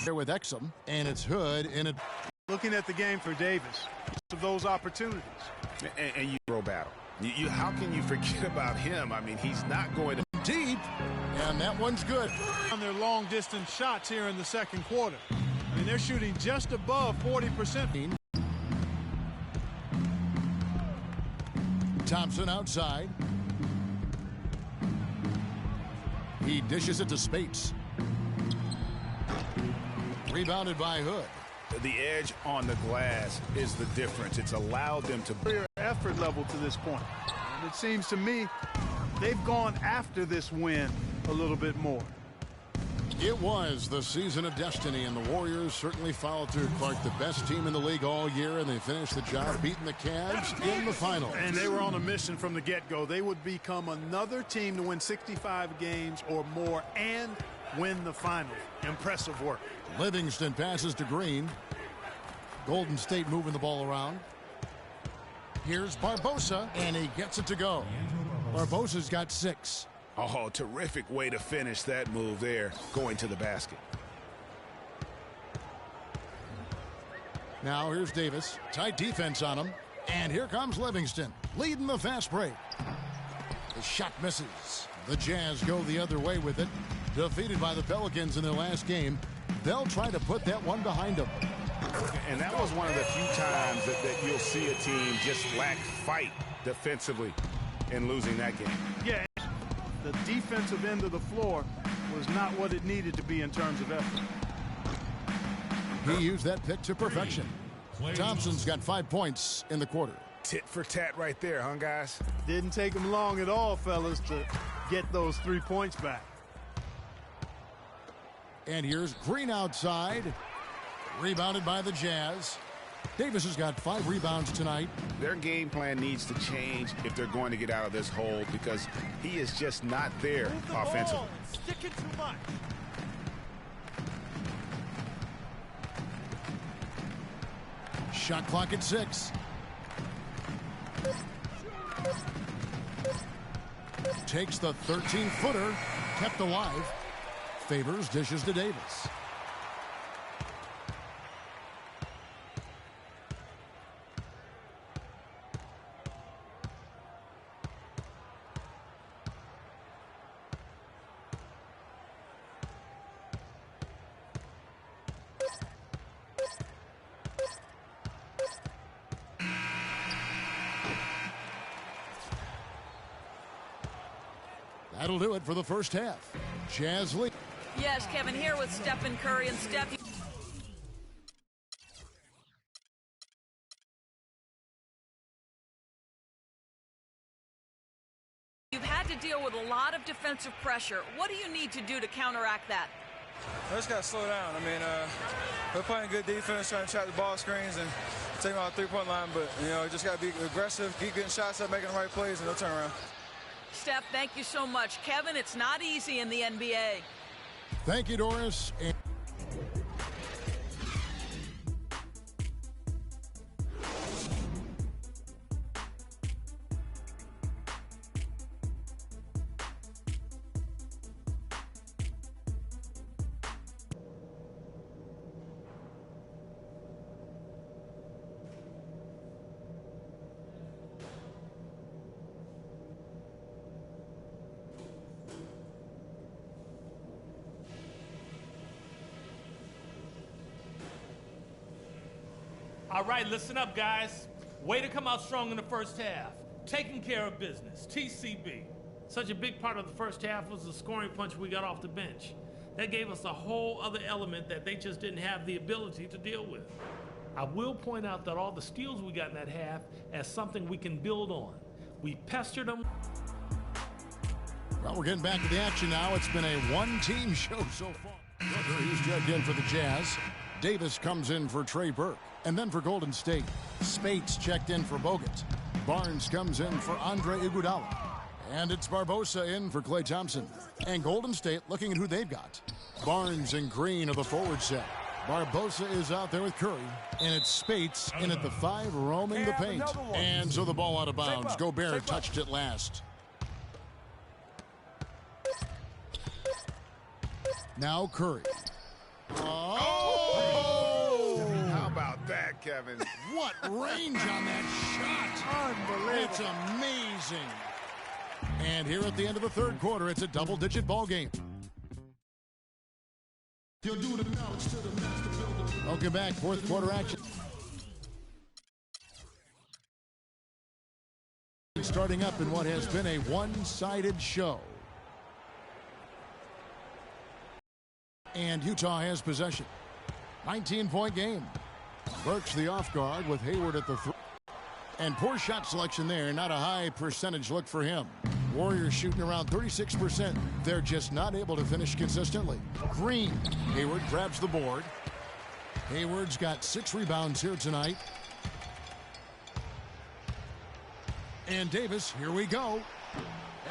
There with Exum, and it's Hood, and it. Looking at the game for Davis, of those opportunities. And you throw battle. How can you forget about him? I mean, he's not going to deep, and that one's good. On their long-distance shots here in the second quarter. I mean, they're shooting just above 40%. Thompson outside. He dishes it to Spates. Rebounded by Hood. The edge on the glass is the difference. It's allowed them to clear effort level to this point. And it seems to me they've gone after this win a little bit more. It was the season of destiny, and the Warriors certainly followed through. Clark, the best team in the league all year, and they finished the job beating the Cavs in the finals. And they were on a mission from the get-go. They would become another team to win 65 games or more and win the finals. Impressive work. Livingston passes to Green. Golden State moving the ball around. Here's Barbosa, and he gets it to go. Barbosa's got 6. Oh, terrific way to finish that move there, going to the basket. Now here's Davis. Tight defense on him. And here comes Livingston, leading the fast break. The shot misses. The Jazz go the other way with it. Defeated by the Pelicans in their last game. They'll try to put that one behind them. And that was one of the few times that you'll see a team just lack fight defensively in losing that game. Yeah. The defensive end of the floor was not what it needed to be in terms of effort. He used that pick to perfection. Thompson's got 5 points in the quarter. Tit for tat right there, huh, guys? Didn't take him long at all, fellas, to get those 3 points back. And here's Green outside. Rebounded by the Jazz. Davis has got 5 rebounds tonight. Their game plan needs to change if they're going to get out of this hole, because he is just not there offensively. Sticking too much. Shot clock at 6. Takes the 13-footer, kept alive. Favors dishes to Davis. That'll do it for the first half. Jazz lead. Yes, Kevin, here with Stephen Curry. And Steph, you've had to deal with a lot of defensive pressure. What do you need to do to counteract that? I just got to slow down. I mean, we're playing good defense, trying to trap the ball screens and take them out the 3-point line. But, just got to be aggressive, keep getting shots up, making the right plays, and no turnaround. Steph, thank you so much. Kevin, it's not easy in the NBA. Thank you, Doris. All right, listen up, guys. Way to come out strong in the first half. Taking care of business, TCB. Such a big part of the first half was the scoring punch we got off the bench. That gave us a whole other element that they just didn't have the ability to deal with. I will point out that all the steals we got in that half as something we can build on. We pestered them. Well, we're getting back to the action now. It's been a one-team show so far. He's checked in for the Jazz. Davis comes in for Trey Burke. And then for Golden State, Spates checked in for Bogut. Barnes comes in for Andre Iguodala. And it's Barbosa in for Klay Thompson. And Golden State looking at who they've got. Barnes and Green are the forward set. Barbosa is out there with Curry. And it's Spates in at the 5, roaming the paint. And so the ball out of bounds. Gobert touched it last. Now Curry. Oh! Kevin. What range on that shot. Unbelievable. It's amazing. And here at the end of the third quarter, it's a double-digit ball game. Welcome back, fourth quarter action. Starting up in what has been a one-sided show. And Utah has possession. 19-point game. Burks the off guard with Hayward at the three. And poor shot selection there. Not a high percentage look for him. Warriors shooting around 36%. They're just not able to finish consistently. Green. Hayward grabs the board. Hayward's got 6 rebounds here tonight. And Davis, here we go.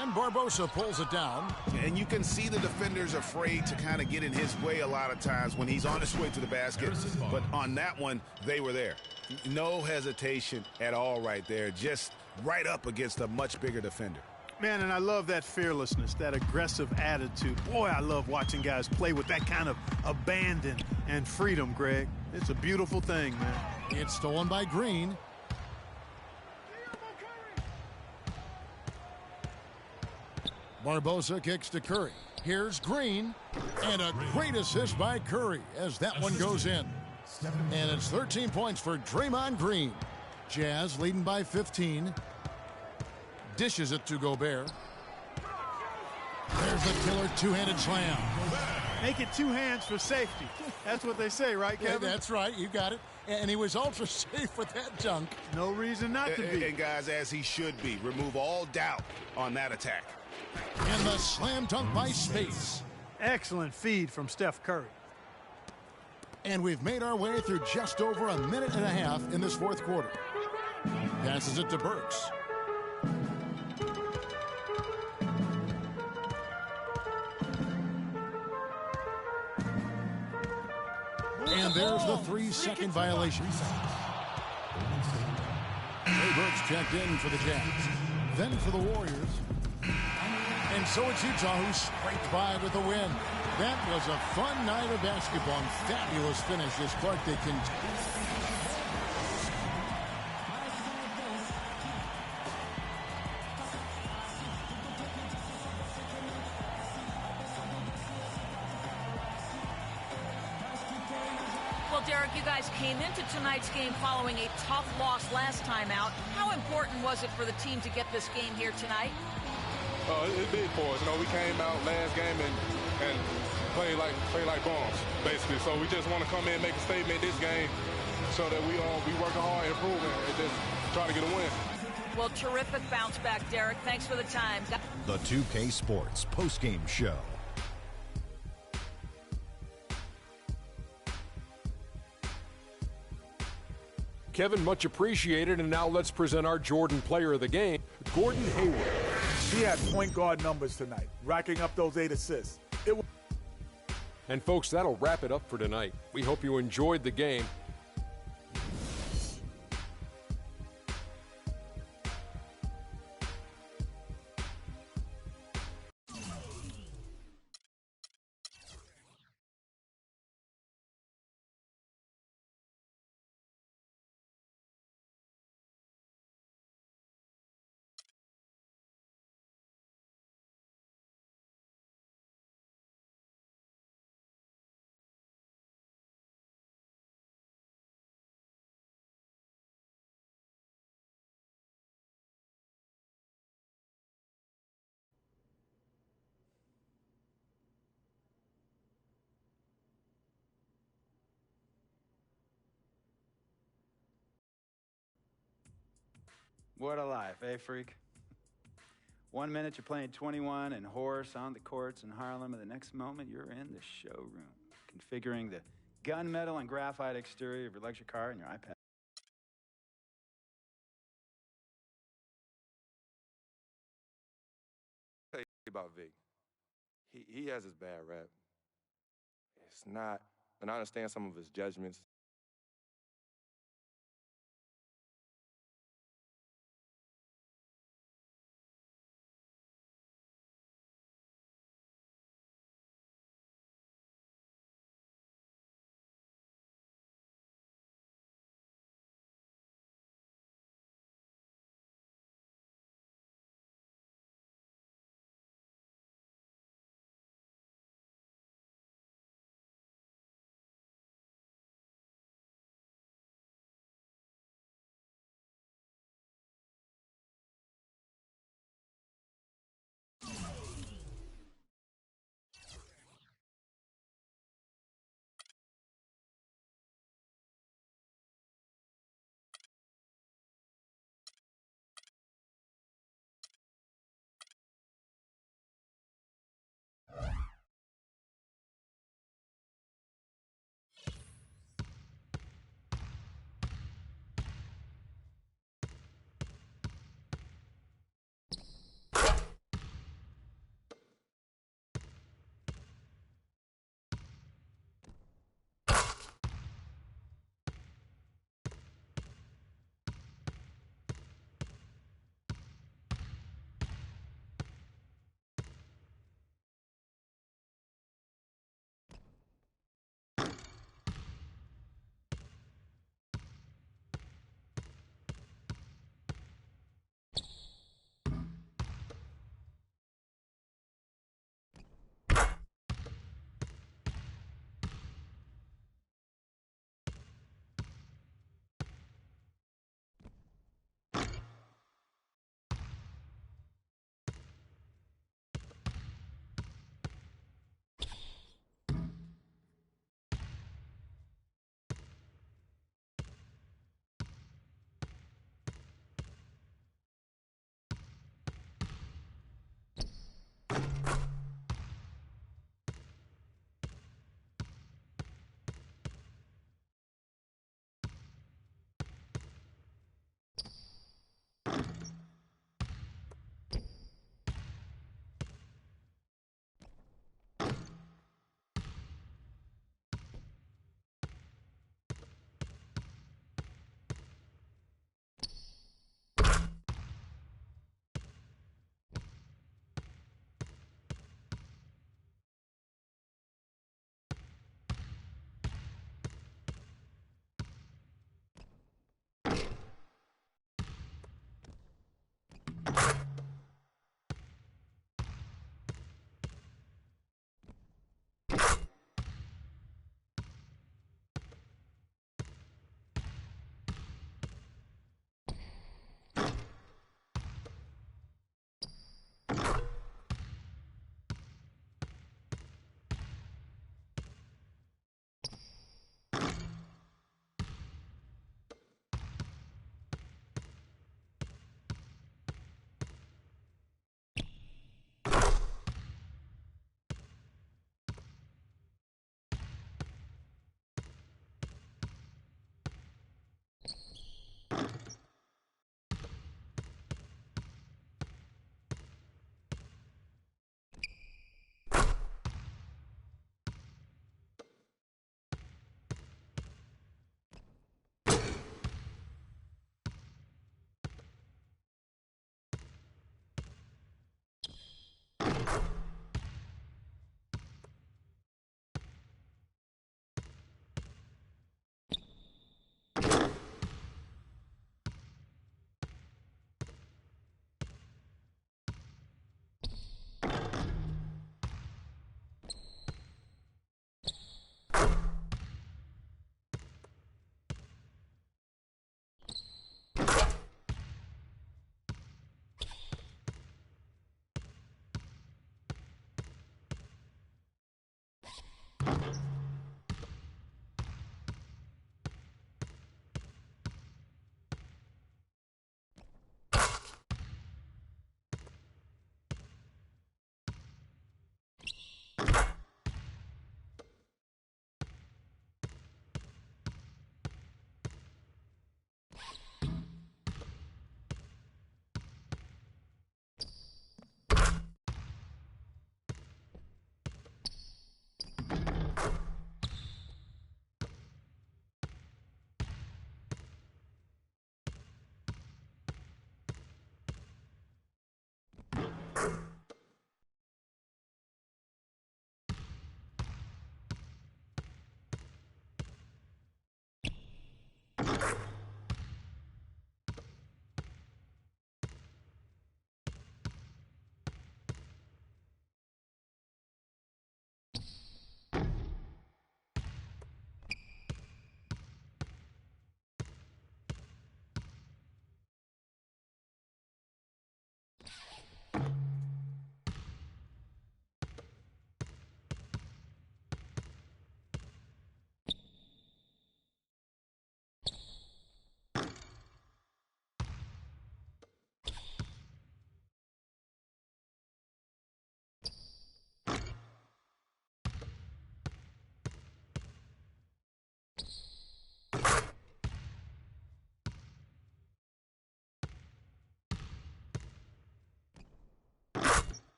And Barbosa pulls it down. And you can see the defenders afraid to kind of get in his way a lot of times when he's on his way to the basket. But on that one, they were there. No hesitation at all right there. Just right up against a much bigger defender. Man, and I love that fearlessness, that aggressive attitude. Boy, I love watching guys play with that kind of abandon and freedom, Greg. It's a beautiful thing, man. It's stolen by Green. Barbosa kicks to Curry. Here's Green. And a great assist by Curry as that one goes in. And it's 13 points for Draymond Green. Jazz leading by 15. Dishes it to Gobert. There's the killer two-handed slam. Make it 2 hands for safety. That's what they say, right, Kevin? Yeah, that's right. You got it. And he was ultra safe with that dunk. No reason not to be. And guys, as he should be. Remove all doubt on that attack. And the slam dunk by Space. Excellent feed from Steph Curry. And we've made our way through just over a minute and a half in this fourth quarter. Passes it to Burks. And there's the 3-second violation. Ray Burks checked in for the Jazz. Then for the Warriors. And so it's Utah who scraped by with the win. That was a fun night of basketball and fabulous finish as Clark they can. Well, Derek, you guys came into tonight's game following a tough loss last time out. How important was it for the team to get this game here tonight? It's big for us. You know, we came out last game and play like bombs, basically. So we just want to come in, make a statement this game, so that we working hard, improving, and just trying to get a win. Well, terrific bounce back, Derek. Thanks for the time. The 2K Sports postgame show. Kevin, much appreciated. And now let's present our Jordan player of the game, Gordon Hayward. He had point guard numbers tonight, racking up those 8 assists. And folks, that'll wrap it up for tonight. We hope you enjoyed the game. What a life, eh, freak? 1 minute you're playing 21 and horse on the courts in Harlem, and the next moment you're in the showroom, configuring the gunmetal and graphite exterior of your luxury car and your iPad. Tell you about Vic. He has his bad rap. It's not, and I understand some of his judgments.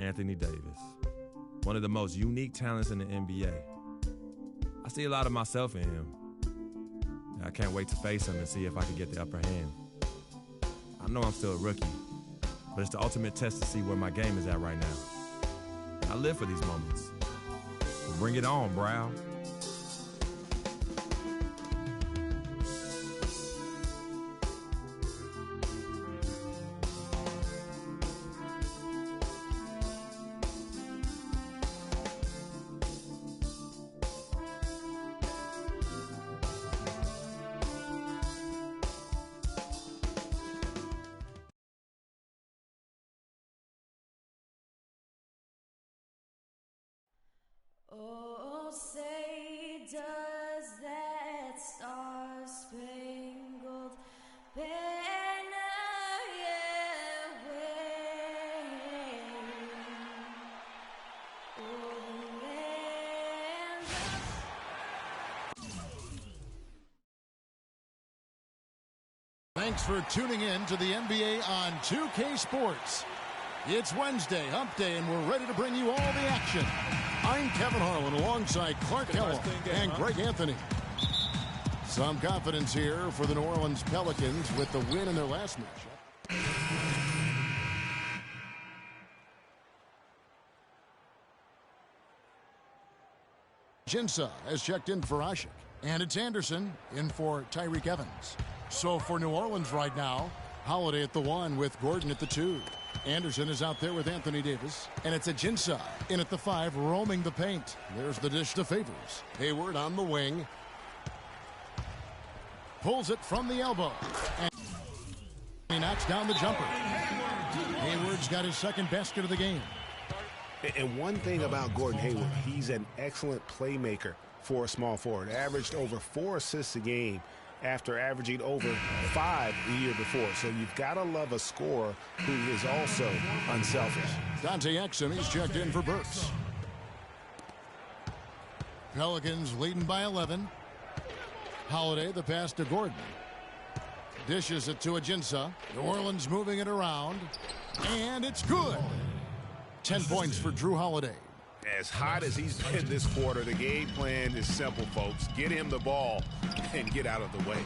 Anthony Davis, one of the most unique talents in the NBA. I see a lot of myself in him. I can't wait to face him and see if I can get the upper hand. I know I'm still a rookie, but it's the ultimate test to see where my game is at right now. I live for these moments. So bring it on, Brown. Oh, say does that star-spangled banner yet wave o'er the land Thanks for tuning in to the NBA on 2K Sports. It's Wednesday, hump day, and we're ready to bring you all the action. I'm Kevin Harlan alongside Clark Kellogg and Greg Anthony. Some confidence here for the New Orleans Pelicans with the win in their last matchup. Jinsa has checked in for Ashik, and it's Anderson in for Tyreek Evans. So for New Orleans right now, Holiday at the 1 with Gordon at the 2. Anderson is out there with Anthony Davis, and it's a Jinsa in at the 5, roaming the paint. There's the dish to Favors. Hayward on the wing. Pulls it from the elbow. And he knocks down the jumper. Hayward's got his second basket of the game. And one thing about Gordon Hayward, he's an excellent playmaker for a small forward. Averaged over 4 assists a game after averaging over 5 the year before. So you've got to love a scorer who is also unselfish. Dante Exum, he's checked in for Burks. Pelicans leading by 11. Holiday, the pass to Gordon. Dishes it to Ajinça. New Orleans moving it around. And it's good. 10 points for Drew Holiday. As hot as he's been this quarter, the game plan is simple, folks. Get him the ball and get out of the way.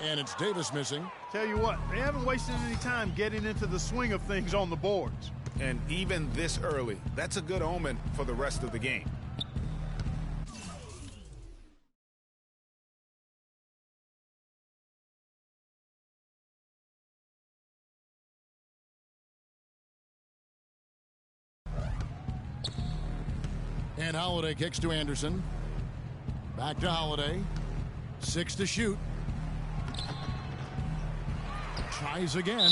And it's Davis missing. Tell you what, they haven't wasted any time getting into the swing of things on the boards. And even this early, that's a good omen for the rest of the game. And Holiday kicks to Anderson. Back to Holiday. 6 to shoot. Tries again.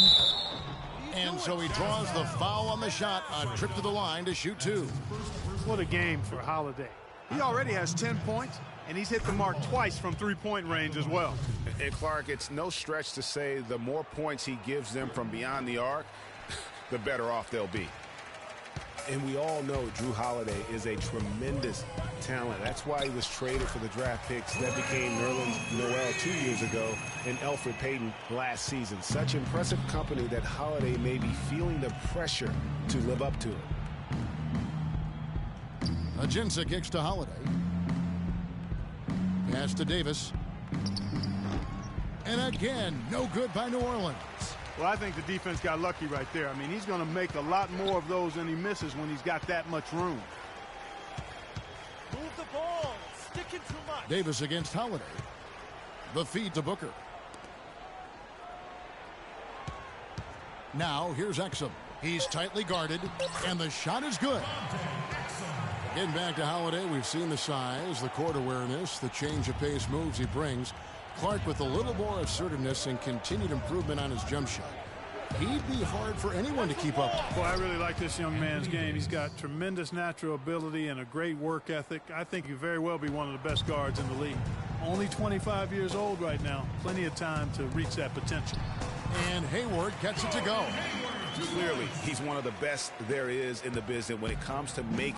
And so he draws the foul on the shot. A trip to the line to shoot 2. What a game for Holiday. He already has 10 points, and he's hit the mark twice from three-point range as well. And Clark, it's no stretch to say the more points he gives them from beyond the arc, the better off they'll be. And we all know Drew Holiday is a tremendous talent. That's why he was traded for the draft picks that became Nerlens Noel 2 years ago and Elfrid Payton last season. Such impressive company that Holiday may be feeling the pressure to live up to it. Ajinça kicks to Holiday. Pass to Davis. And again, no good by New Orleans. Well, I think the defense got lucky right there. I mean, he's going to make a lot more of those than he misses when he's got that much room. Move the ball. Sticking too much. Davis against Holiday. The feed to Booker. Now, here's Exum. He's tightly guarded, and the shot is good. Getting back to Holiday, we've seen the size, the court awareness, the change of pace moves he brings. Clark with a little more assertiveness and continued improvement on his jump shot. He'd be hard for anyone to keep up. Boy, I really like this young man's game. He's got tremendous natural ability and a great work ethic. I think he'd very well be one of the best guards in the league. Only 25 years old right now. Plenty of time to reach that potential. And Hayward gets it to go. Clearly, he's one of the best there is in the business when it comes to make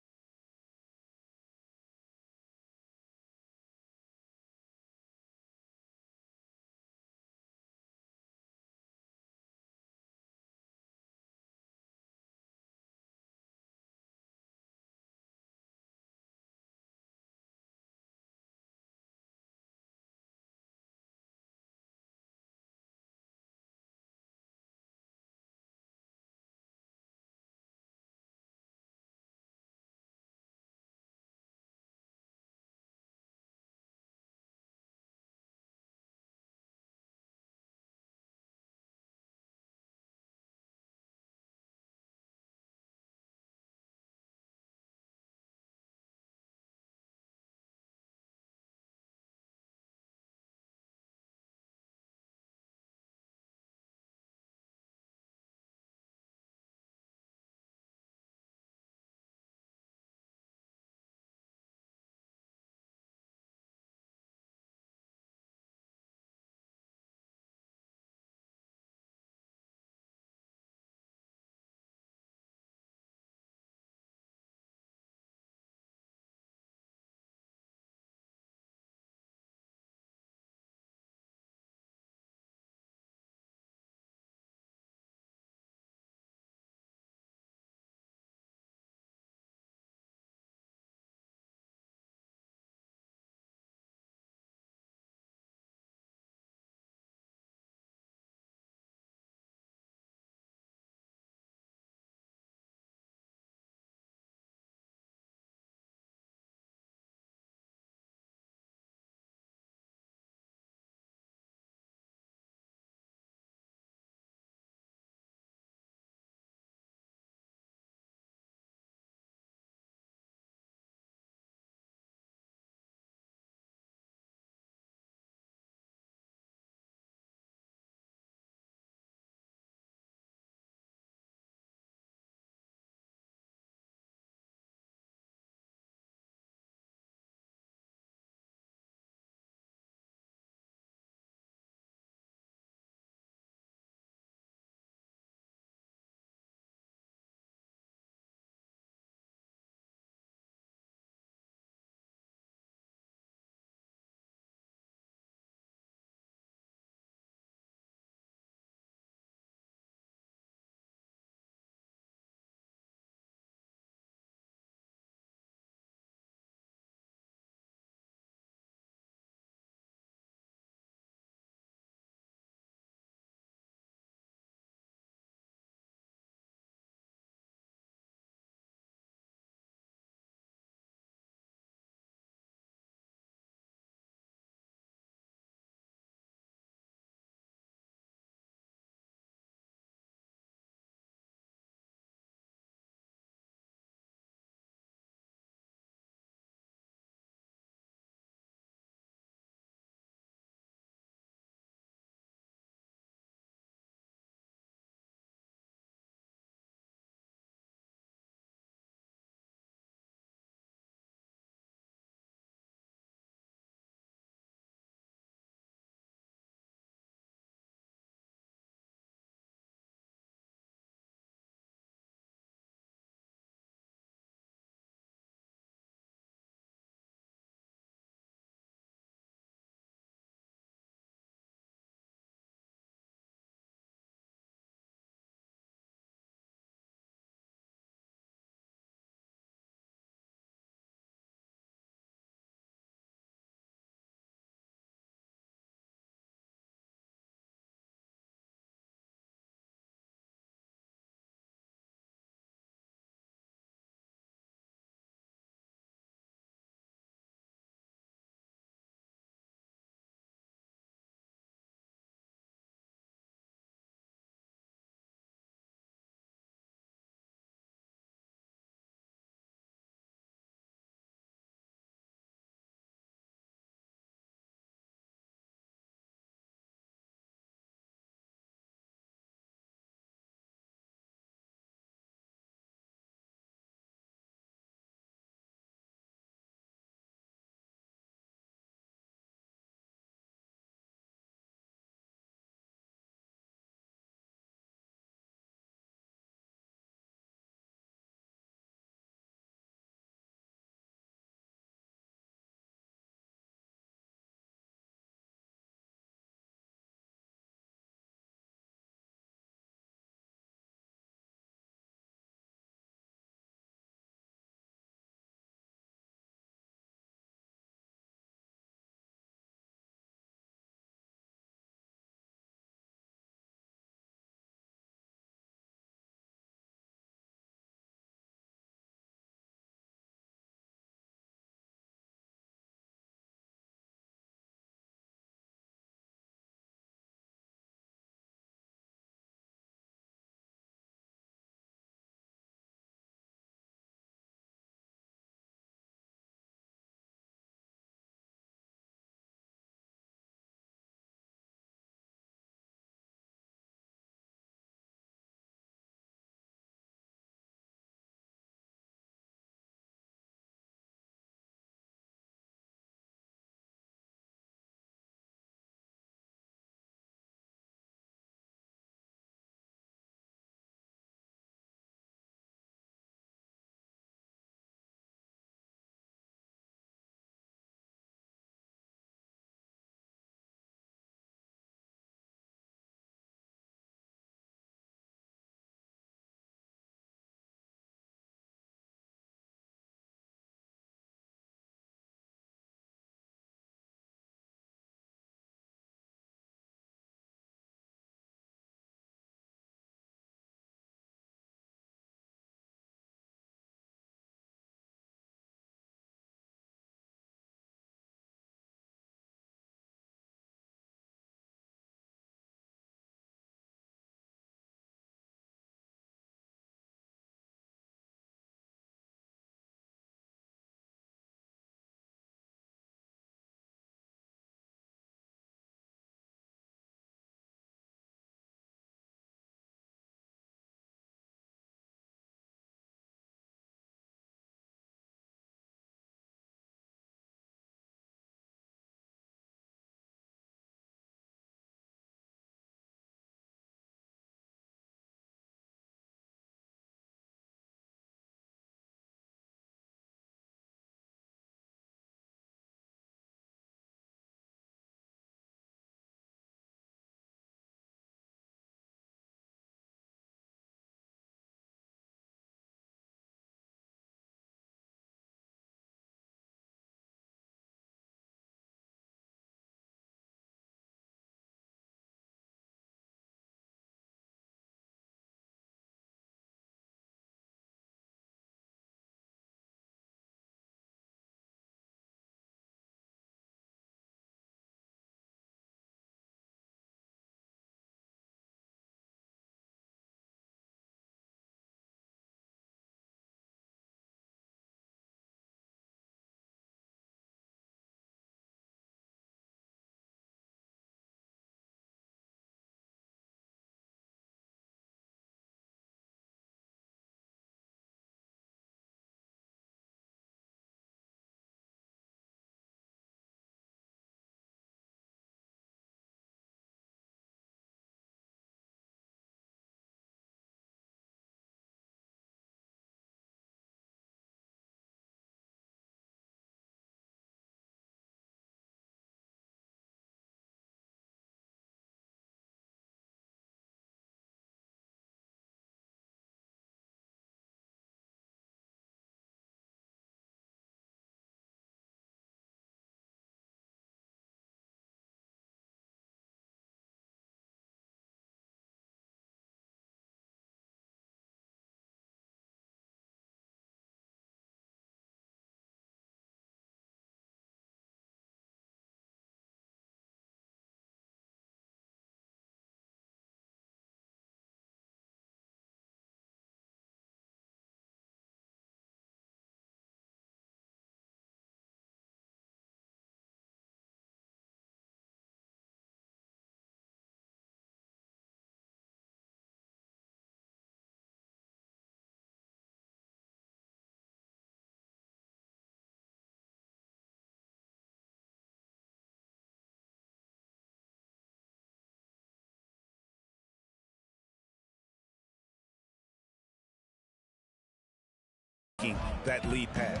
that lead pass.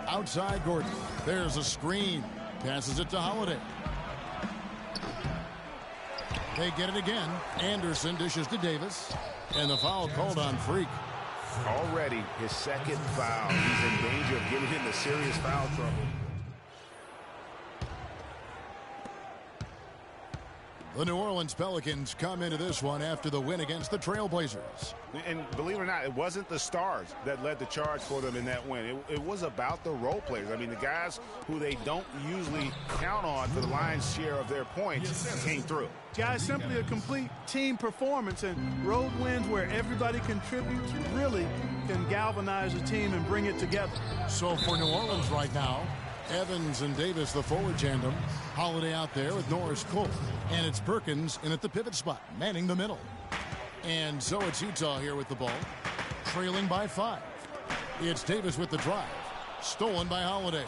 Outside Gordon. There's a screen. Passes it to Holiday. They get it again. Anderson dishes to Davis. And the foul called on Freak. Already his second foul. He's in danger of getting into serious foul trouble. The New Orleans Pelicans come into this one after the win against the Trailblazers. And believe it or not, it wasn't the stars that led the charge for them in that win. It was about the role players. I mean, the guys who they don't usually count on for the lion's share of their points came through. Guys, simply a complete team performance, and road wins where everybody contributes really can galvanize a team and bring it together. So for New Orleans right now, Evans and Davis, the forward tandem. Holiday out there with Norris Cole. And it's Perkins in at the pivot spot, manning the middle. And so it's Utah here with the ball, trailing by 5. It's Davis with the drive, stolen by Holiday.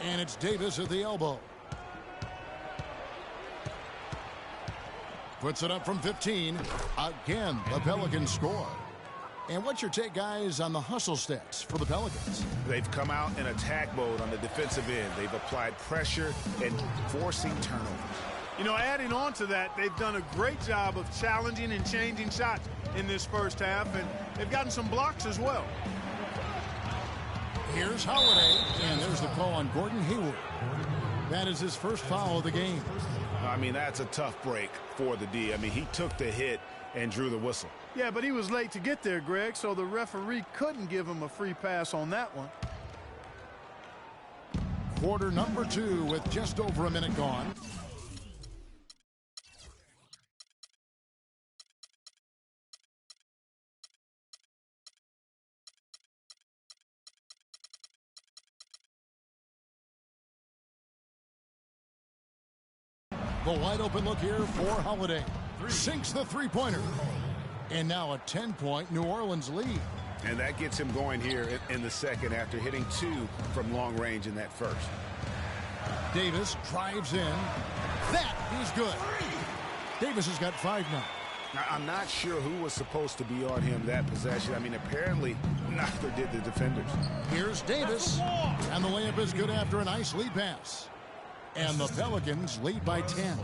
And it's Davis at the elbow. Puts it up from 15. Again, the Pelicans score. And what's your take, guys, on the hustle stats for the Pelicans? They've come out in attack mode on the defensive end. They've applied pressure and forcing turnovers. You know, adding on to that, they've done a great job of challenging and changing shots in this first half, and they've gotten some blocks as well. Here's Holiday, and there's the call on Gordon Hayward. That is his first foul of the game. I mean, that's a tough break for the D. I mean, he took the hit and drew the whistle. Yeah, but he was late to get there, Greg, so the referee couldn't give him a free pass on that one. Quarter number 2 with just over a minute gone. The wide open look here for Holiday. Sinks the three-pointer. And now a 10-point New Orleans lead. And that gets him going here in the second after hitting 2 from long range in that first. Davis drives in. That is good. Davis has got 5 now. I'm not sure who was supposed to be on him that possession. I mean, apparently neither did the defenders. Here's Davis. And the layup is good after a nice lead pass. And the Pelicans lead by 10.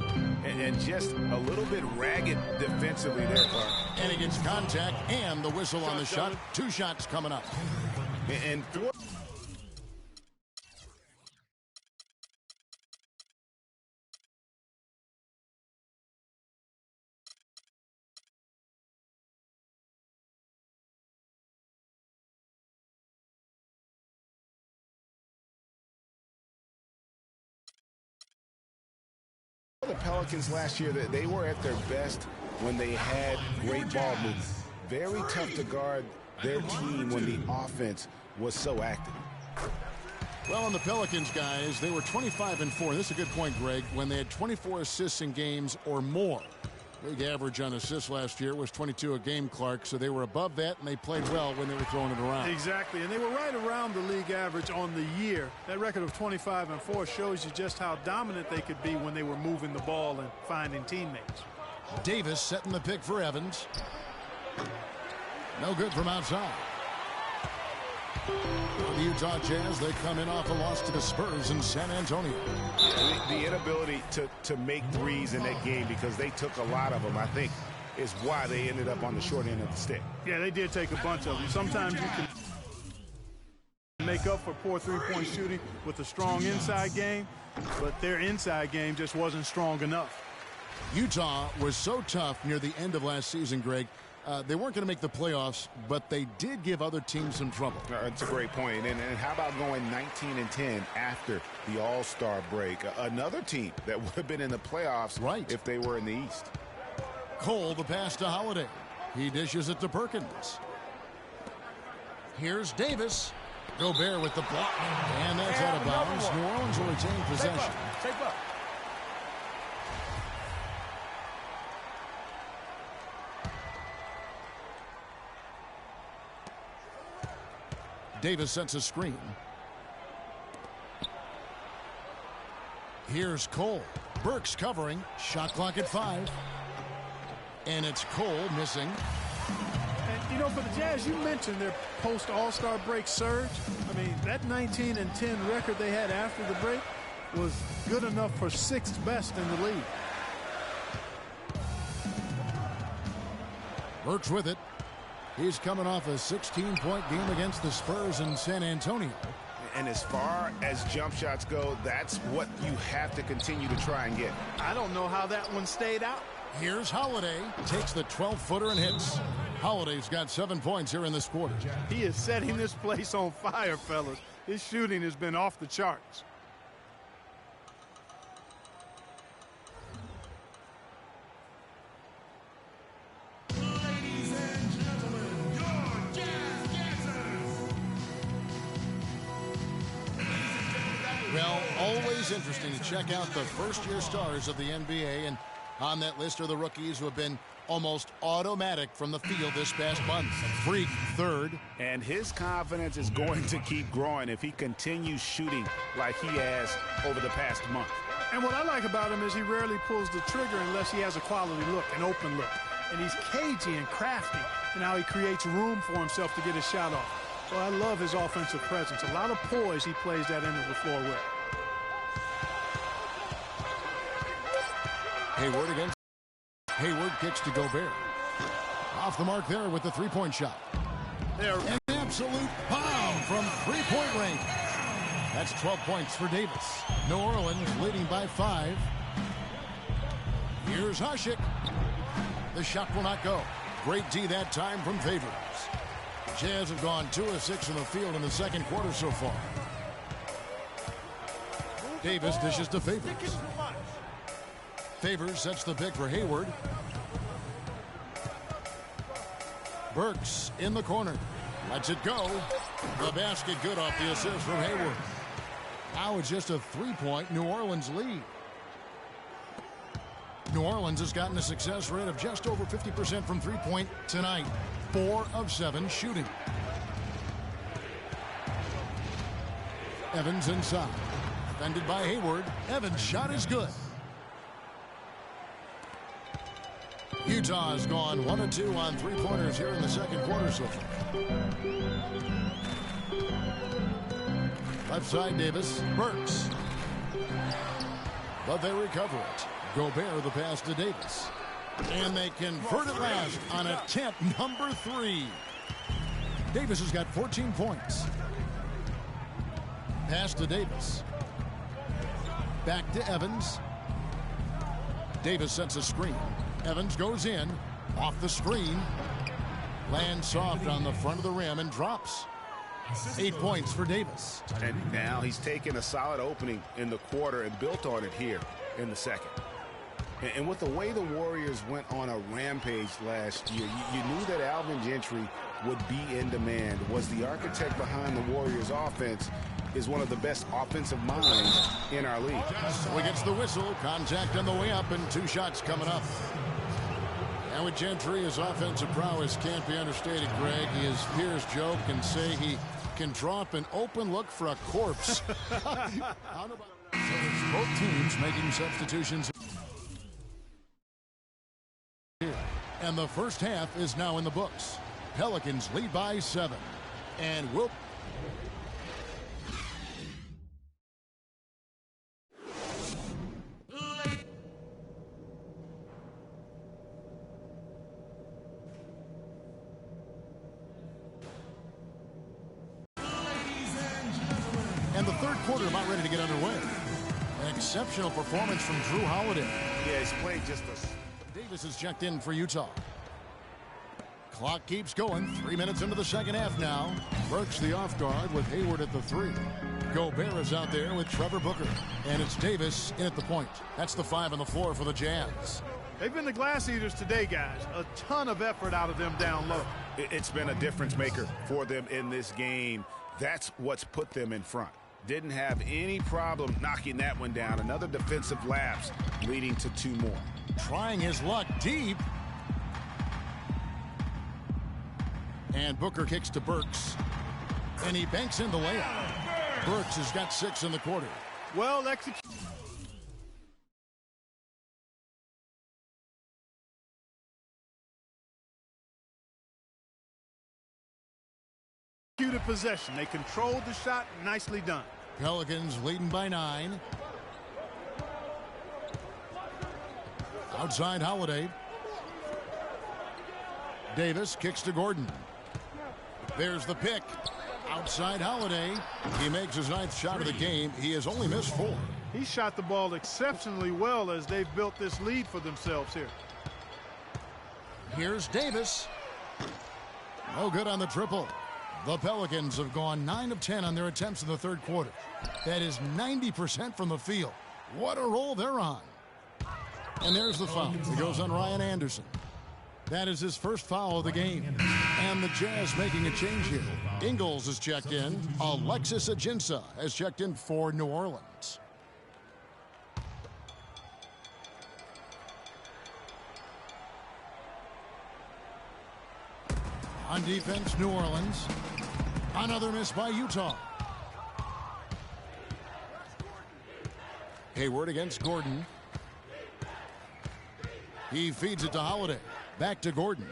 And just a little bit ragged defensively there, Clark. And he gets contact and the whistle on the shot. 2 shots coming up. And the Pelicans last year, they were at their best when they had great ball movement. Very tough to guard their team when the offense was so active. Well, on the Pelicans, guys, they were 25-4. This is a good point, Greg, when they had 24 assists in games or more. League average on assists last year was 22 a game, Clark, so they were above that, and they played well when they were throwing it around. Exactly, and they were right around the league average on the year. That record of 25-4 shows you just how dominant they could be when they were moving the ball and finding teammates. Davis setting the pick for Evans. No good from outside. The Utah Jazz, they come in off a loss to the Spurs in San Antonio. The inability to make threes in that game, because they took a lot of them, I think, is why they ended up on the short end of the stick. Yeah, they did take a bunch of them. Sometimes you can make up for poor three-point shooting with a strong inside game, but their inside game just wasn't strong enough. Utah was so tough near the end of last season, Greg. They weren't going to make the playoffs, but they did give other teams some trouble. That's a great point. And how about going 19-10 after the All-Star break? Another team that would have been in the playoffs if they were in the East. Cole, the pass to Holiday. He dishes it to Perkins. Here's Davis. Gobert with the block. And that's out of bounds. New Orleans will retain possession. Take up. Davis sets a screen. Here's Cole. Burks covering. Shot clock at 5. And it's Cole missing. And, you know, for the Jazz, you mentioned their post-All-Star break surge. I mean, that 19-10 record they had after the break was good enough for 6th best in the league. Burks with it. He's coming off a 16-point game against the Spurs in San Antonio. And as far as jump shots go, that's what you have to continue to try and get. I don't know how that one stayed out. Here's Holiday. Takes the 12-footer and hits. Holiday's got 7 points here in this quarter. He is setting this place on fire, fellas. His shooting has been off the charts. Well, always interesting to check out the first-year stars of the NBA, and on that list are the rookies who have been almost automatic from the field this past month. Freak, third. And his confidence is going to keep growing if he continues shooting like he has over the past month. And what I like about him is he rarely pulls the trigger unless he has a quality look, an open look. And he's cagey and crafty in how he creates room for himself to get his shot off. So I love his offensive presence. A lot of poise he plays that end of the floor with. Hayward against. Hayward kicks to Gobert. Off the mark there with the three-point shot. There, an absolute bomb from three-point range. That's 12 points for Davis. New Orleans leading by 5. Here's Hasek. The shot will not go. Great D that time from Favors. Jazz have gone 2 of 6 in the field in the second quarter so far. Davis dishes to Favors. Favors sets the pick for Hayward. Burks in the corner. Lets it go. The basket good off the assist from Hayward. Now it's just a 3-point New Orleans lead. New Orleans has gotten a success rate of just over 50% from three-point tonight. 4 of 7 shooting. Evans inside. Defended by Hayward. Evans' shot is good. Utah has gone 1 of 2 on three-pointers here in the second quarter so far. Left side, Davis. Burks. But they recover it. Gobert the pass to Davis. And they convert it last on attempt number 3. Davis has got 14 points. Pass to Davis. Back to Evans. Davis sets a screen. Evans goes in. Off the screen. Lands soft on the front of the rim and drops. 8 points for Davis. And now he's taken a solid opening in the quarter and built on it here in the second. And with the way the Warriors went on a rampage last year, you knew that Alvin Gentry would be in demand. Was the architect behind the Warriors' offense, is one of the best offensive minds in our league. So he gets the whistle. Contact on the way up and 2 shots coming up. And with Gentry, his offensive prowess can't be understated, Greg. His peers joke and say he can draw up an open look for a corpse. How about both teams making substitutions. And the first half is now in the books. Pelicans lead by 7. And will. And the third quarter about ready to get underway. An exceptional performance from Drew Holiday. Yeah, he's played just a... Davis is checked in for Utah. Clock keeps going. 3 minutes into the second half now. Burks the off guard with Hayward at the 3. Gobert is out there with Trevor Booker. And it's Davis in at the point. That's the 5 on the floor for the Jazz. They've been the glass eaters today, guys. A ton of effort out of them down low. It's been a difference maker for them in this game. That's what's put them in front. Didn't have any problem knocking that one down. Another defensive lapse leading to 2 more. Trying his luck deep. And Booker kicks to Burks. And he banks in the layup. Burks has got 6 in the quarter. Well executed. undisputed possession. They controlled the shot. Nicely done. Pelicans leading by 9. Outside Holiday. Davis kicks to Gordon. There's the pick. Outside Holiday. He makes his 9th shot of the game. He has only missed 4. He shot the ball exceptionally well as they've built this lead for themselves here. Here's Davis. No good on the triple. The Pelicans have gone 9 of 10 on their attempts in the third quarter. That is 90% from the field. What a roll they're on. And there's the foul. It goes on Ryan Anderson. That is his first foul of the game. And the Jazz making a change here. Ingles is checked in. Alexis Ajinça has checked in for New Orleans. On defense, New Orleans. Another miss by Utah. Hayward against Gordon. He feeds it to Holiday. Back to Gordon.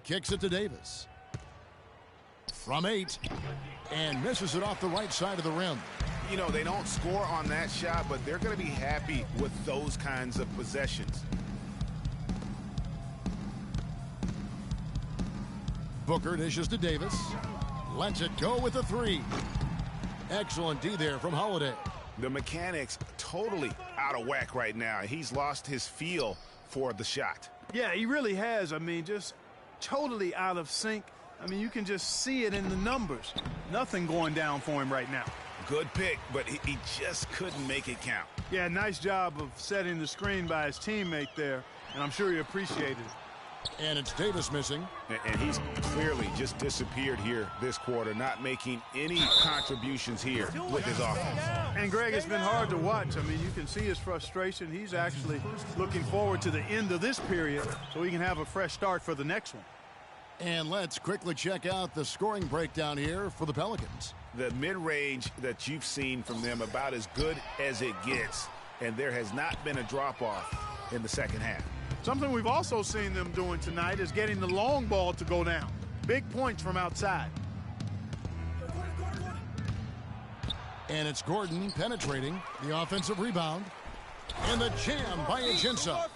Kicks it to Davis. From 8. And misses it off the right side of the rim. You know, they don't score on that shot, but they're going to be happy with those kinds of possessions. Booker dishes to Davis. Lets it go with a 3. Excellent D there from Holiday. The mechanics totally out of whack right now. He's lost his feel for the shot. Yeah, he really has. I mean, just totally out of sync. I mean, you can just see it in the numbers. Nothing going down for him right now. Good pick, but he just couldn't make it count. Yeah, nice job of setting the screen by his teammate there, and I'm sure he appreciated it. And it's Davis missing. And he's clearly just disappeared here this quarter, not making any contributions here with his offense. And, Greg, it's been hard to watch. I mean, you can see his frustration. He's actually looking forward to the end of this period so he can have a fresh start for the next one. And let's quickly check out the scoring breakdown here for the Pelicans. The mid-range that you've seen from them about as good as it gets, and there has not been a drop-off in the second half. Something we've also seen them doing tonight is getting the long ball to go down. Big points from outside. And it's Gordon penetrating the offensive rebound. And the jam by Ajinça.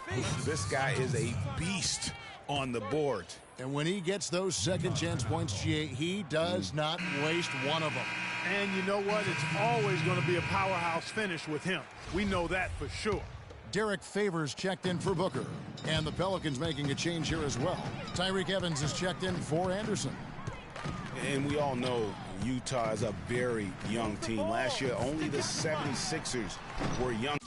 This guy is a beast on the board. And when he gets those second chance points, GA, he does not waste one of them. And you know what? It's always going to be a powerhouse finish with him. We know that for sure. Derek Favors checked in for Booker. And the Pelicans making a change here as well. Tyreke Evans is checked in for Anderson. And we all know Utah is a very young team. Last year, only the 76ers were young.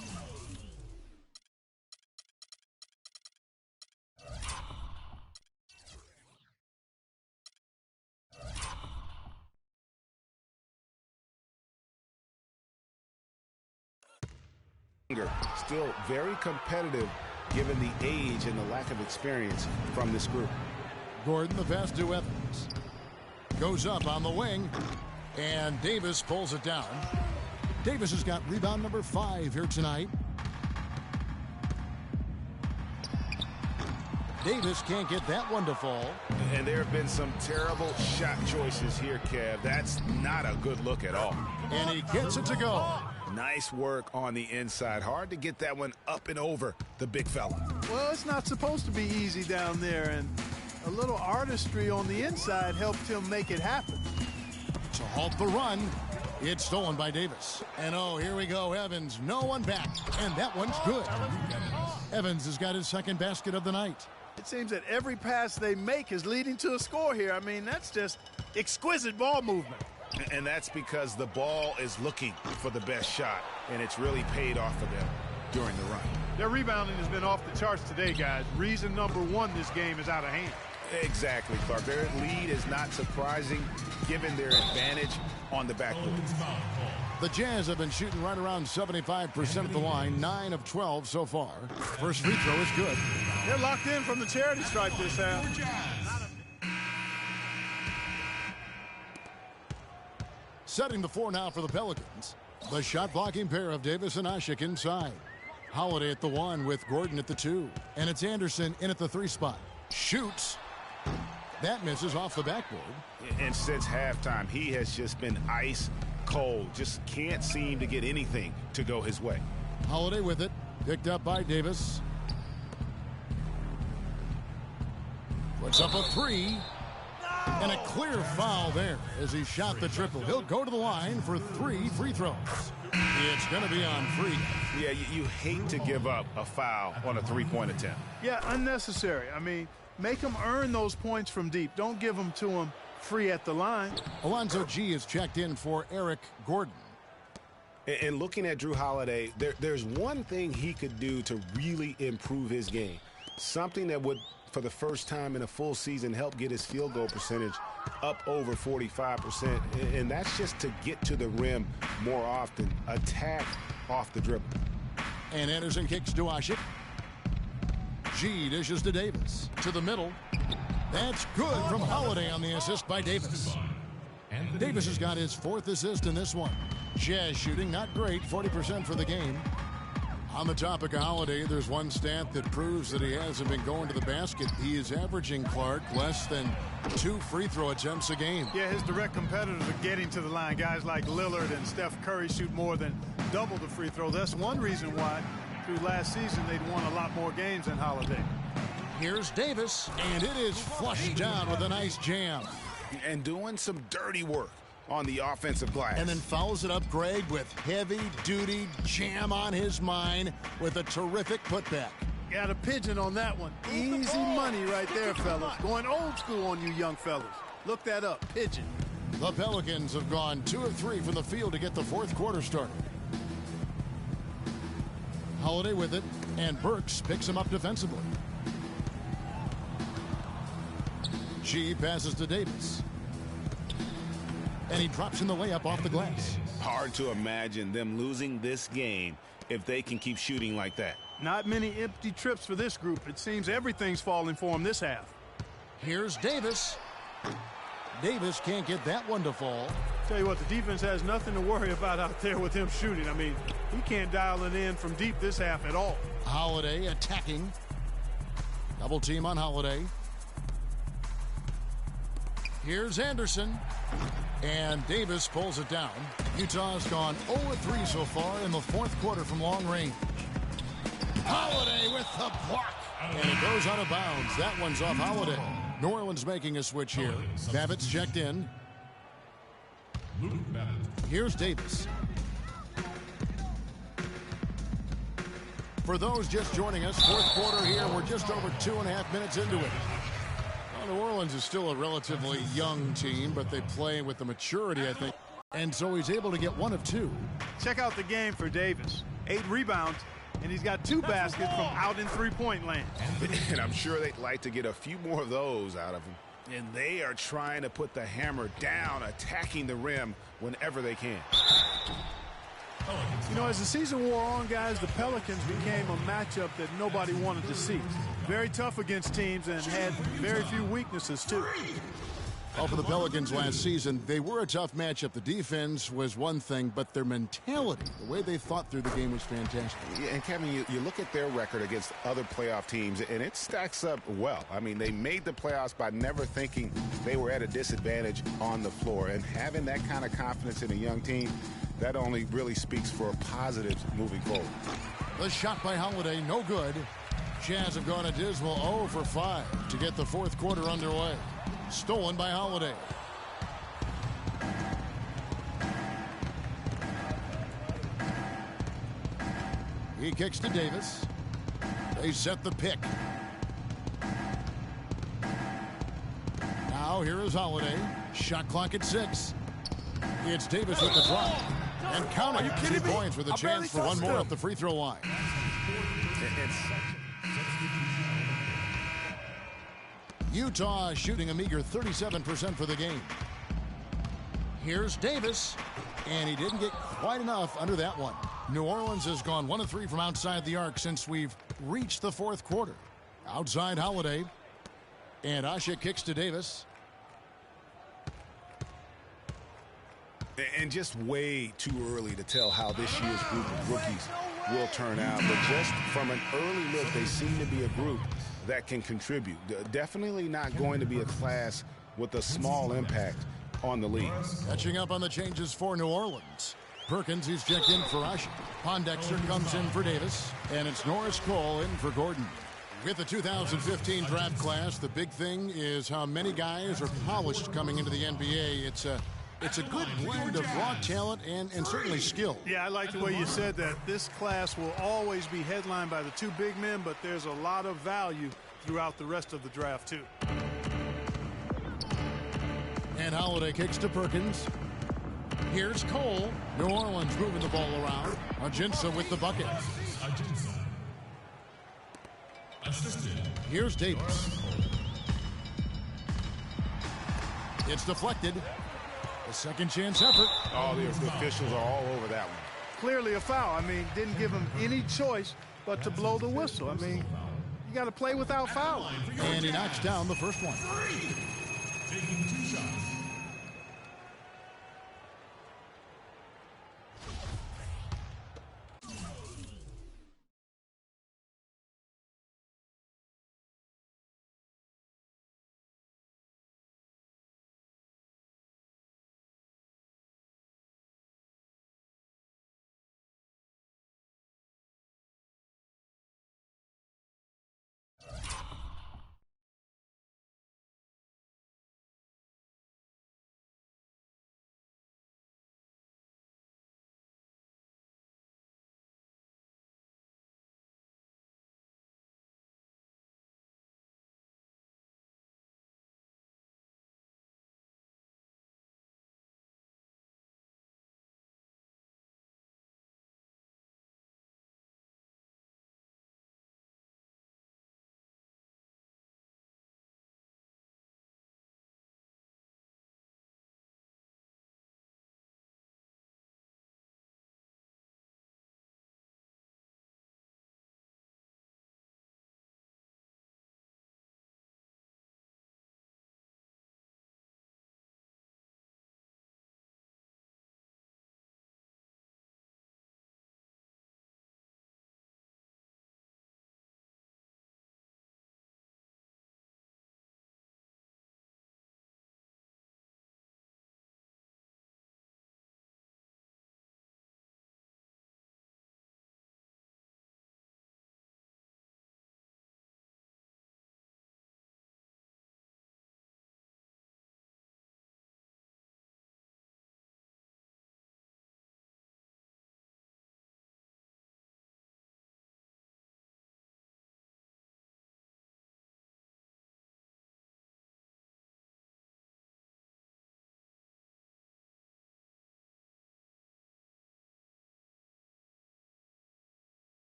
Still very competitive given the age and the lack of experience from this group. Gordon, the pass to Evans. Goes up on the wing, and Davis pulls it down. Davis has got rebound number 5 here tonight. Davis can't get that one to fall. And there have been some terrible shot choices here, Kev. That's not a good look at all. And he gets it to go. Nice work on the inside. Hard to get that one up and over the big fella. Well, it's not supposed to be easy down there, and a little artistry on the inside helped him make it happen. To halt the run, it's stolen by Davis. And oh, here we go, Evans. No one back, and that one's good. Evans has got his second basket of the night. It seems that every pass they make is leading to a score here. I mean, that's just exquisite ball movement. And that's because the ball is looking for the best shot, and it's really paid off for them during the run. Their rebounding has been off the charts today, guys. Reason number 1, this game is out of hand. Exactly, Clark. Their lead is not surprising given their advantage on the backcourt. The Jazz have been shooting right around 75% at the line, 9 of 12 so far. First free throw is good. They're locked in from the charity stripe this half. Setting the floor now for the Pelicans. The shot blocking pair of Davis and Ashik inside. Holiday at the 1 with Gordon at the 2. And it's Anderson in at the 3 spot. Shoots. That misses off the backboard. And since halftime, he has just been ice cold. Just can't seem to get anything to go his way. Holiday with it. Picked up by Davis. Puts up a three. And a clear foul there as he shot the triple. He'll go to the line for 3 free throws. It's going to be on free. Yeah, you hate to give up a foul on a three-point attempt. Yeah, unnecessary. I mean, make them earn those points from deep. Don't give them to them free at the line. Alonzo G is checked in for Eric Gordon. And looking at Drew Holiday, there's one thing he could do to really improve his game. Something that would, for the first time in a full season, help get his field goal percentage up over 45%. And that's just to get to the rim more often. Attack off the dribble. And Anderson kicks to Ashik. G dishes to Davis. To the middle. That's good from Holiday on the assist by Davis. Davis has got his 4th assist in this one. Jazz shooting, not great, 40% for the game. On the topic of Holiday, there's one stat that proves that he hasn't been going to the basket. He is averaging, Clark, less than 2 free throw attempts a game. Yeah, his direct competitors are getting to the line. Guys like Lillard and Steph Curry shoot more than double the free throw. That's one reason why, through last season, they'd won a lot more games than Holiday. Here's Davis, and it is flushed down with a nice jam. And doing some dirty work on the offensive glass. And then follows it up, Greg, with heavy-duty jam on his mind with a terrific putback. Got a pigeon on that one. Easy money right there, fellas. Going old school on you young fellas. Look that up, pigeon. The Pelicans have gone 2 of 3 from the field to get the 4th quarter started. Holiday with it, and Burks picks him up defensively. G passes to Davis. And he drops in the layup off the glass. Hard to imagine them losing this game if they can keep shooting like that. Not many empty trips for this group. It seems everything's falling for them this half. Here's Davis. Davis can't get that one to fall. Tell you what, the defense has nothing to worry about out there with him shooting. I mean, he can't dial it in from deep this half at all. Holiday attacking. Double team on Holiday. Here's Anderson. And Davis pulls it down. Utah's gone 0-3 so far in the 4th quarter from long range. Holiday with the block. And it goes out of bounds. That one's off Holiday. New Orleans making a switch here. Babbitt's checked in. Here's Davis. For those just joining us, 4th quarter here. We're just over 2.5 minutes into it. New Orleans is still a relatively young team, but they play with the maturity, I think. And so he's able to get 1 of 2. Check out the game for Davis. 8 rebounds, and he's got 2 baskets from out in three-point land. And I'm sure they'd like to get a few more of those out of him. And they are trying to put the hammer down, attacking the rim whenever they can. You know, as the season wore on, guys, the Pelicans became a matchup that nobody wanted to see. Very tough against teams and had very few weaknesses, too. Well, for the Pelicans last season, they were a tough matchup. The defense was one thing, but their mentality, the way they thought through the game was fantastic. Yeah, and Kevin, you look at their record against other playoff teams, and it stacks up well. I mean, they made the playoffs by never thinking they were at a disadvantage on the floor. And having that kind of confidence in a young team, that only really speaks for positives moving forward. The shot by Holiday, no good. Jazz have gone a dismal 0 for 5 to get the 4th quarter underway. Stolen by Holiday. He kicks to Davis. They set the pick. Now here is Holiday. Shot clock at 6. It's Davis with the drop. And counting 2 points with a chance for 1 more at the free throw line. Utah shooting a meager 37% for the game. Here's Davis, and he didn't get quite enough under that one. New Orleans has gone 1 of 3 from outside the arc since we've reached the 4th quarter. Outside Holiday, and Ashik kicks to Davis. And just way too early to tell how this year's group of rookies will turn out. But just from an early look, they seem to be a group that can contribute. Definitely not going to be a class with a small impact on the league. Catching up on the changes for New Orleans. Perkins, he's checked in for Rush. Pondexter comes in for Davis. And it's Norris Cole in for Gordon. With the 2015 draft class, the big thing is how many guys are polished coming into the NBA. It's a good blend of raw talent and certainly skill. Yeah, I like the way you said that. This class will always be headlined by the two big men, but there's a lot of value throughout the rest of the draft, too. And Holiday kicks to Perkins. Here's Cole. New Orleans moving the ball around. Ajinça with the bucket. Here's Davis. It's deflected. A second chance effort. Oh, the officials are all over that one. Clearly a foul. I mean, didn't give him any choice but to blow the whistle. I mean, you got to play without fouling. And he knocks down the first one. Taking 2 shots.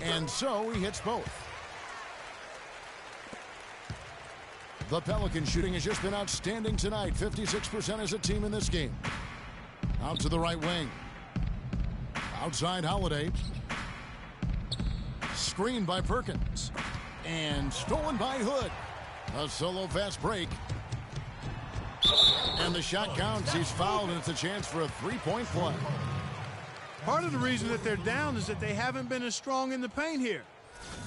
And so he hits both. The Pelican shooting has just been outstanding tonight. 56% as a team in this game. Out to the right wing. Outside Holiday. Screened by Perkins. And stolen by Hood. A solo fast break. And the shot counts. He's fouled, and it's a chance for a three-point play. Part of the reason that they're down is that they haven't been as strong in the paint here.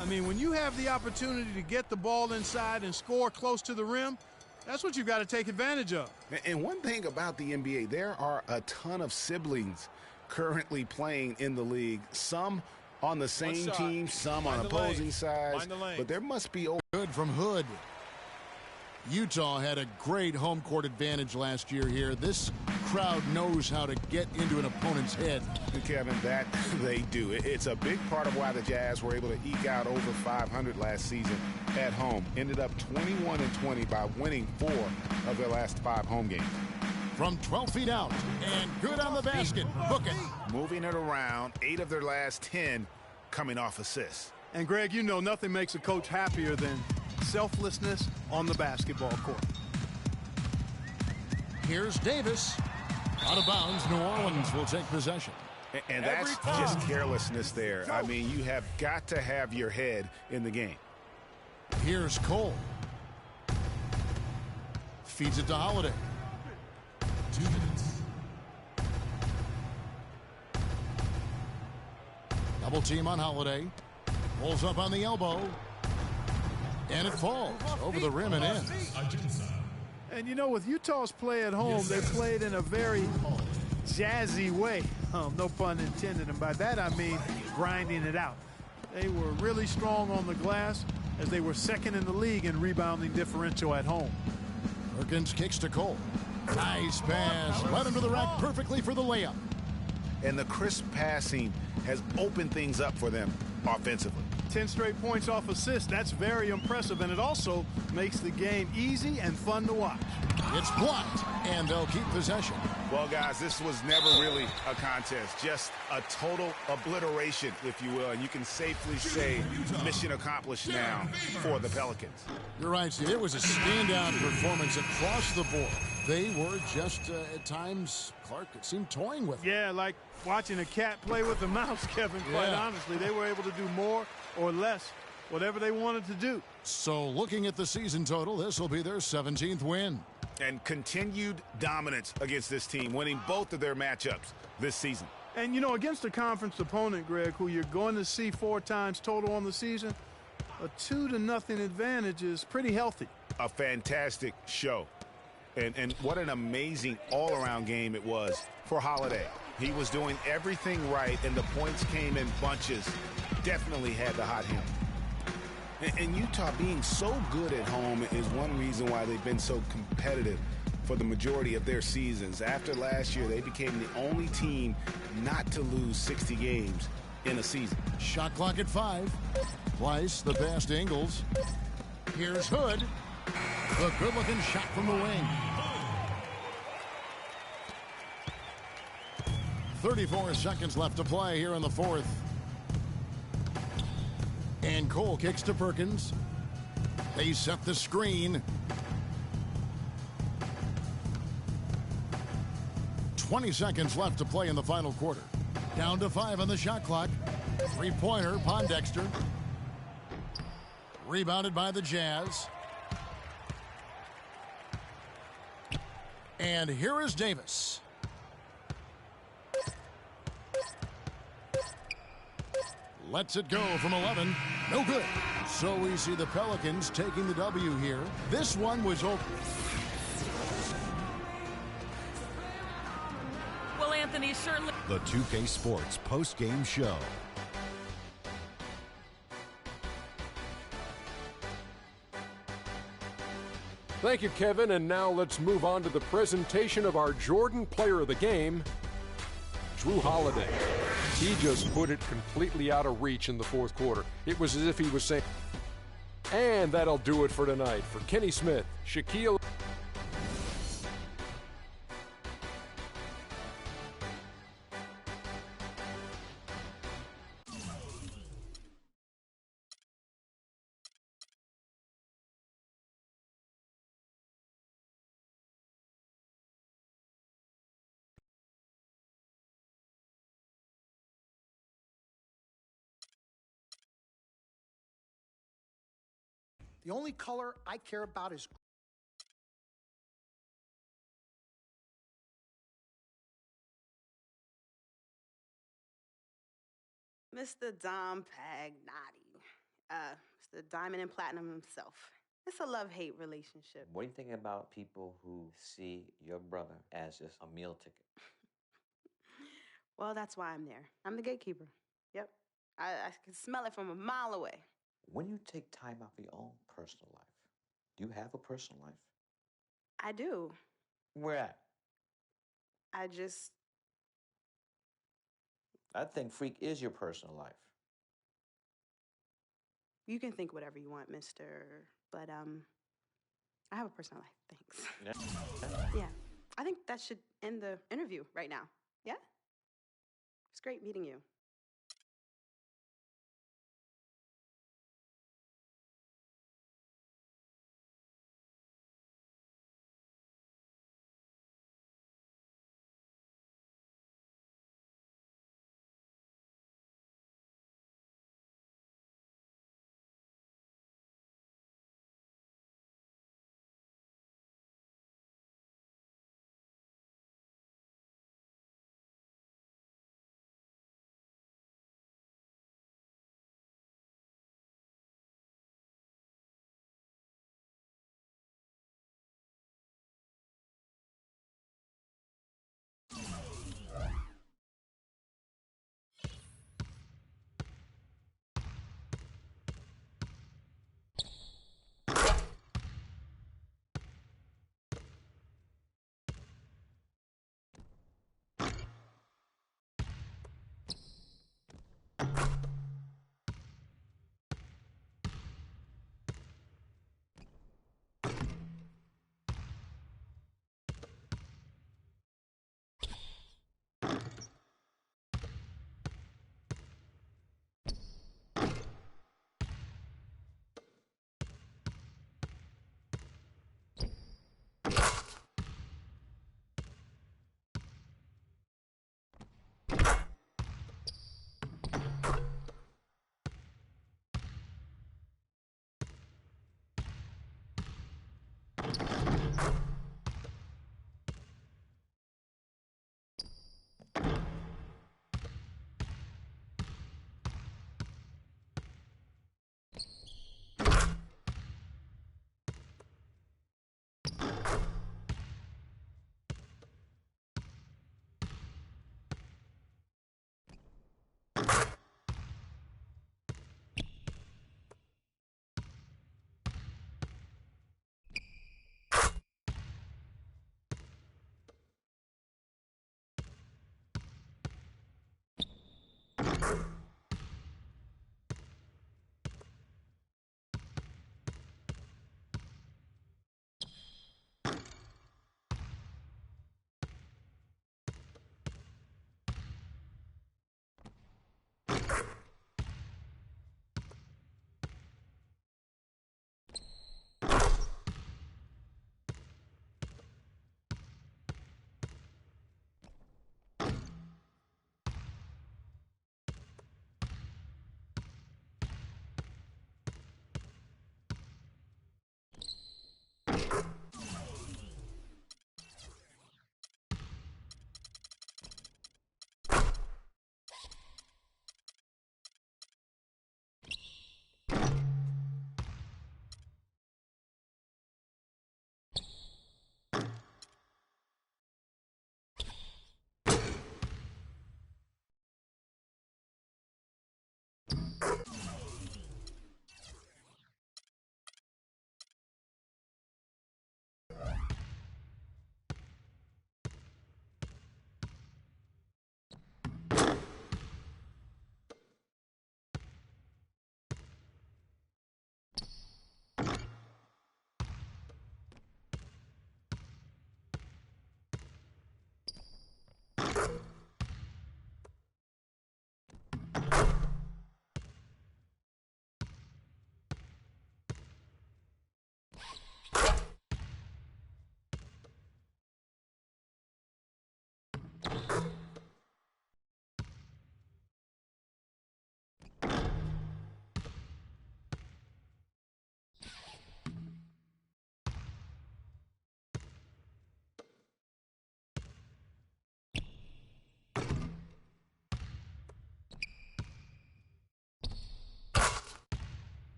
I mean, when you have the opportunity to get the ball inside and score close to the rim, that's what you've got to take advantage of. And one thing about the NBA, there are a ton of siblings currently playing in the league. Some on the same team, some on opposing sides. But there must be... Good from Hood. Utah had a great home court advantage last year here. This crowd knows how to get into an opponent's head. Kevin, that they do. It's a big part of why the Jazz were able to eke out over 500 last season at home. Ended up 21-20 by winning 4 of their last 5 home games. From 12 feet out, and good on the basket. Book it. Moving it around, 8 of their last 10 coming off assists. And, Greg, you know nothing makes a coach happier than selflessness on the basketball court. Here's Davis. Out of bounds, New Orleans will take possession. And that's just carelessness there. I mean, you have got to have your head in the game. Here's Cole. Feeds it to Holiday. 2 minutes. Double team on Holiday. Pulls up on the elbow. And it falls over the rim and in. And, you know, with Utah's play at home, they played in a very jazzy way. No pun intended. And by that, I mean grinding it out. They were really strong on the glass as they were second in the league in rebounding differential at home. Perkins kicks to Cole. Nice pass. Led him to the rack perfectly for the layup. And the crisp passing has opened things up for them offensively. 10 straight points off assists. That's very impressive, and it also makes the game easy and fun to watch. It's blocked, and they'll keep possession. Well, guys, this was never really a contest, just a total obliteration, if you will, and you can safely say mission accomplished now for the Pelicans. You're right, Steve. It was a standout performance across the board. They were just, at times, Clark, it seemed toying with it. Yeah, like watching a cat play with a mouse, Kevin, quite honestly. They were able to do more or less, whatever they wanted to do. So looking at the season total, this will be their 17th win. And continued dominance against this team, winning both of their matchups this season. And, you know, against a conference opponent, Greg, who you're going to see 4 times total on the season, a 2-0 advantage is pretty healthy. A fantastic show. And what an amazing all-around game it was for Holiday. He was doing everything right, and the points came in bunches. Definitely had the hot hand. And Utah being so good at home is one reason why they've been so competitive for the majority of their seasons. After last year, they became the only team not to lose 60 games in a season. Shot clock at 5. Twice the pass to Ingles. Here's Hood. A good-looking shot from the wing. 34 seconds left to play here in the fourth. And Cole kicks to Perkins. They set the screen. 20 seconds left to play in the final quarter. Down to 5 on the shot clock. Three-pointer, Pondexter. Rebounded by the Jazz. And here is Davis. Lets it go from 11. No good. So we see the Pelicans taking the W here. This one was over. Well, Anthony, certainly. The 2K Sports post-game show. Thank you, Kevin. And now let's move on to the presentation of our Jordan Player of the Game, Drew Holiday. He just put it completely out of reach in the fourth quarter. It was as if he was saying, and that'll do it for tonight. For Kenny Smith, Shaquille... The only color I care about is Mr. Dom Pagnotti. Mr. Diamond and Platinum himself. It's a love-hate relationship. What do you think about people who see your brother as just a meal ticket? Well, that's why I'm there. I'm the gatekeeper. Yep. I can smell it from a mile away. When you take time out for your own personal life, do you have a personal life? I do. Where at? I think Freak is your personal life. You can think whatever you want, mister. But, I have a personal life. Thanks. Yeah. I think that should end the interview right now. Yeah? It's great meeting you.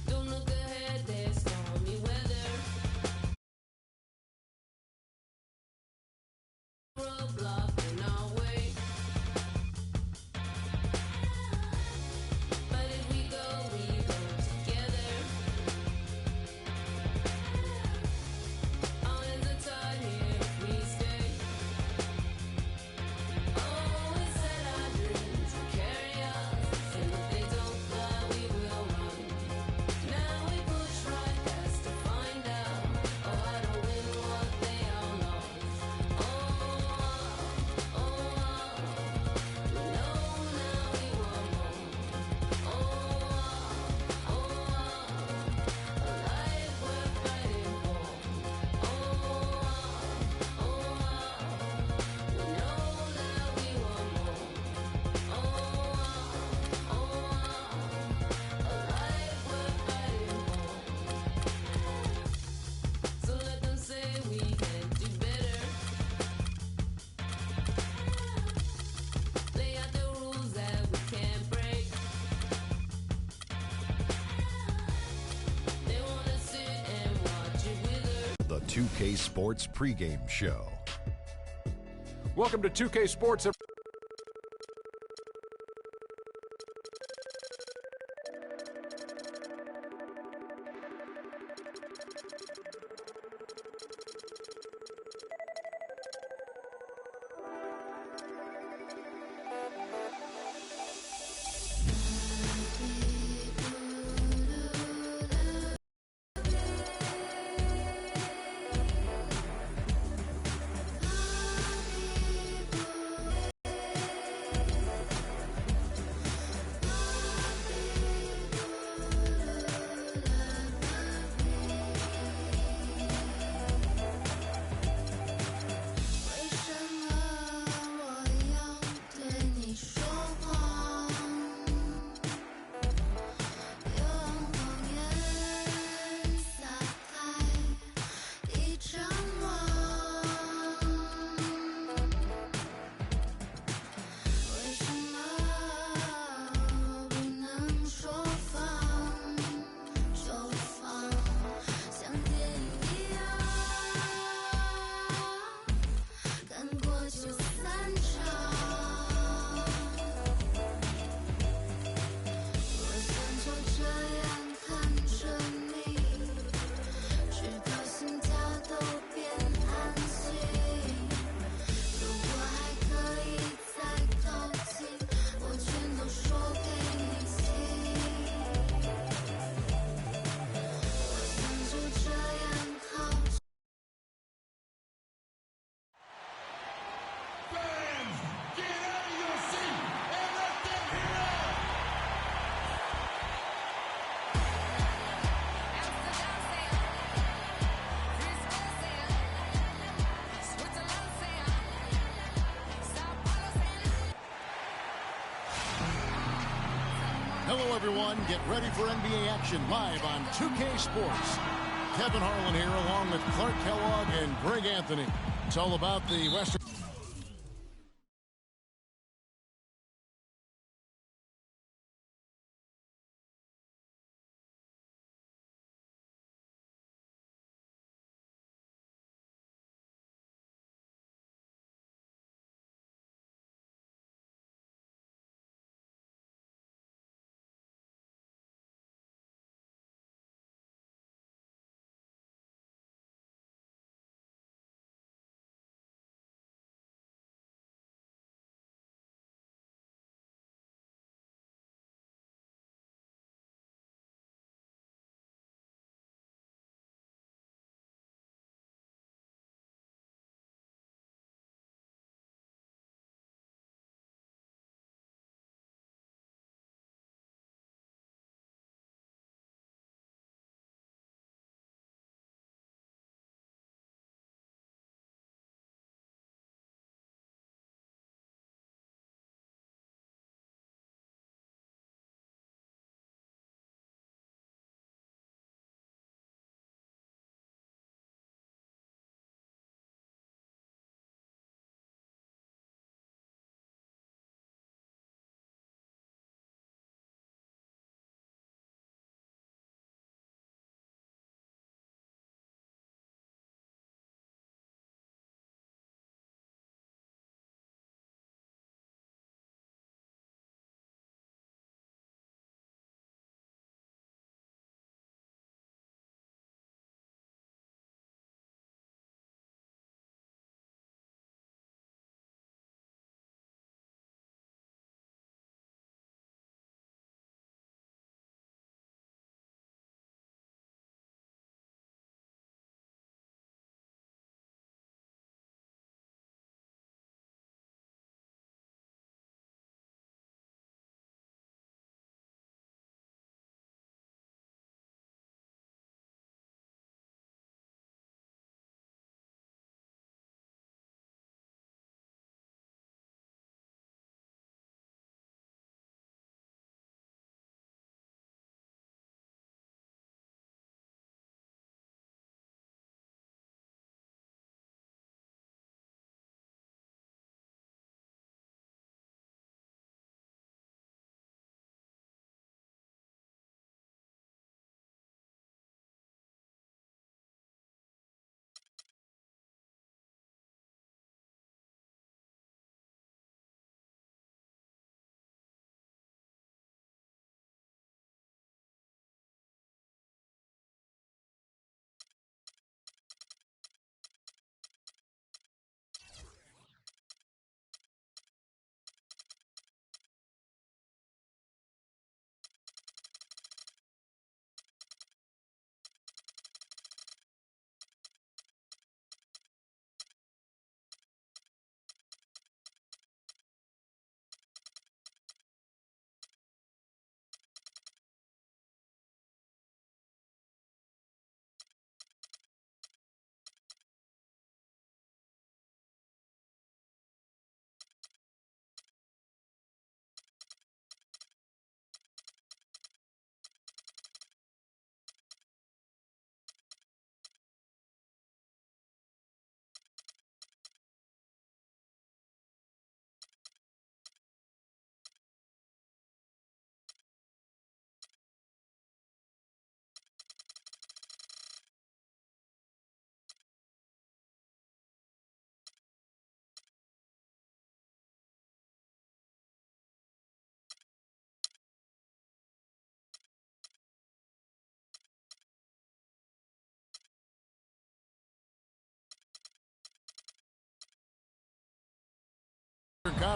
Don't look ahead, there's stormy weather. Roadblock in our way. But if we go together. Our hands are tied here if we stay. Always said our dreams will carry us, and if they don't fly, we will run. Now we push right past to find out. Oh, how to win what they all lost. Oh, oh, we know now we want more. Oh, a life worth fighting for. Oh, we know that we want more. Oh, a life worth fighting for. So let them say we can do better. Lay out the rules that we can't break. They wanna sit and watch it wither. The 2K Sports pregame show. Welcome to 2K Sports. Hello, everyone. Get ready for NBA action live on 2K Sports. Kevin Harlan here along with Clark Kellogg and Greg Anthony. It's all about the Western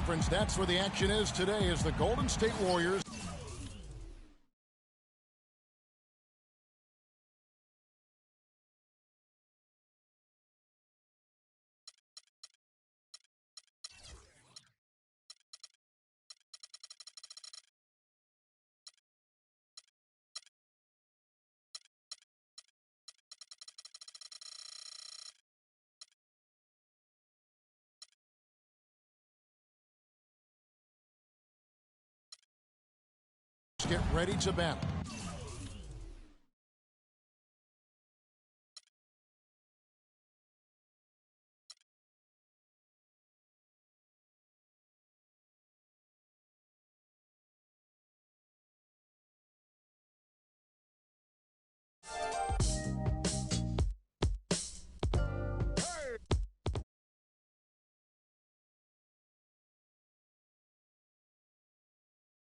Conference. That's where the action is today as the Golden State Warriors get ready to battle.